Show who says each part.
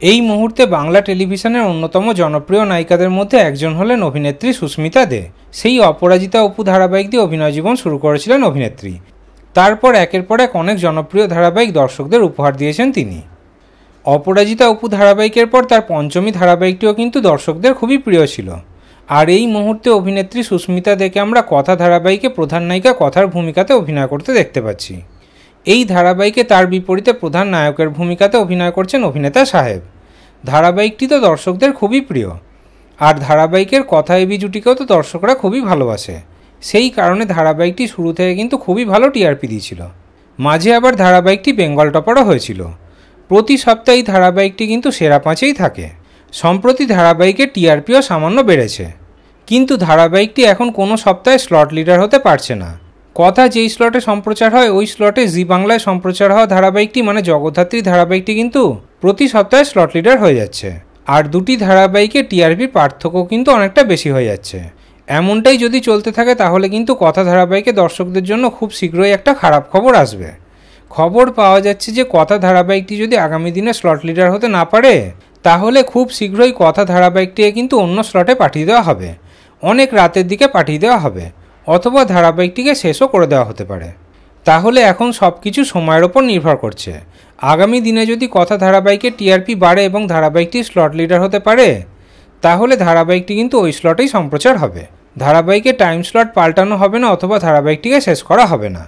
Speaker 1: এই মুহূর্তে বাংলা টেলিভিশনের অন্যতম জনপ্রিয় নায়িকাদের মধ্যে একজন হলেন অভিনেত্রী সুস্মিতা দে। সেই অপরাজিতা অপু ধারাবাহিক দিয়ে অভিনয় জীবন শুরু করেছিলেন অভিনেত্রী। তারপর একের পর এক অনেক জনপ্রিয় ধারাবাহিক দর্শকদের উপহার দিয়েছেন তিনি। অপরাজিতা অপু ধারাবাহিকের পর তার পঞ্চমী ধারাবাহিকটিও কিন্তু দর্শকদের খুবই প্রিয় ছিল। আর এই মুহূর্তে অভিনেত্রী সুস্মিতা দেকে আমরা কথা ধারাবাহিকে প্রধান নায়িকা কথার ভূমিকাতে অভিনয় করতে দেখতে পাচ্ছি। এই ধারাবাহিকে তার বিপরীতে প্রধান নায়কের ভূমিকাতে অভিনয় করছেন অভিনেতা সাহেব। ধারাবাহিকটি তো দর্শকদের খুবই প্রিয়, আর ধারাবাহিকের কথা এবি জুটিকেও তো দর্শকরা খুবই ভালোবাসে। সেই কারণে ধারাবাহিকটি শুরু থেকে কিন্তু খুবই ভালো টিআরপি দিয়েছিল। মাঝে আবার ধারাবাহিকটি বেঙ্গল টপারও হয়েছিল। প্রতি সপ্তাহে এই ধারাবাহিকটি কিন্তু সেরা পাঁচেই থাকে। সম্প্রতি ধারাবাহিকের টিআরপিও সামান্য বেড়েছে, কিন্তু ধারাবাহিকটি এখন কোনো সপ্তাহে স্লট লিডার হতে পারছে না। কথা যেই স্লটে সম্প্রচার হয় ওই স্লটে জি বাংলায় সম্প্রচার হওয়া ধারাবাহিকটি মানে জগদ্ধাত্রী ধারাবাহিকটি কিন্তু প্রতি সপ্তাহে স্লট লিডার হয়ে যাচ্ছে। আর দুটি ধারাবাহিকের টিআরপির পার্থক্য কিন্তু অনেকটা বেশি হয়ে যাচ্ছে। এমনটাই যদি চলতে থাকে তাহলে কিন্তু কথা ধারাবাহিকে দর্শকদের জন্য খুব শীঘ্রই একটা খারাপ খবর আসবে। খবর পাওয়া যাচ্ছে যে কথা ধারাবাহিকটি যদি আগামী দিনে স্লট লিডার হতে না পারে তাহলে খুব শীঘ্রই কথা ধারাবাহিকটিকে কিন্তু অন্য স্লটে পাঠিয়ে দেওয়া হবে, অনেক রাতের দিকে পাঠিয়ে দেওয়া হবে, অথবা ধারাবাহিকটিকে শেষও করে দেওয়া হতে পারে। তাহলে এখন সব কিছু সময়ের ওপর নির্ভর করছে। আগামী দিনে যদি কথা ধারাবাহিকের টিআরপি বাড়ে এবং ধারাবাহিকটি স্লট লিডার হতে পারে তাহলে ধারাবাহিকটি কিন্তু ওই স্লটেই সম্প্রচার হবে। ধারাবাহিকের টাইম স্লট পাল্টানো হবে না অথবা ধারাবাহিকটিকে শেষ করা হবে না।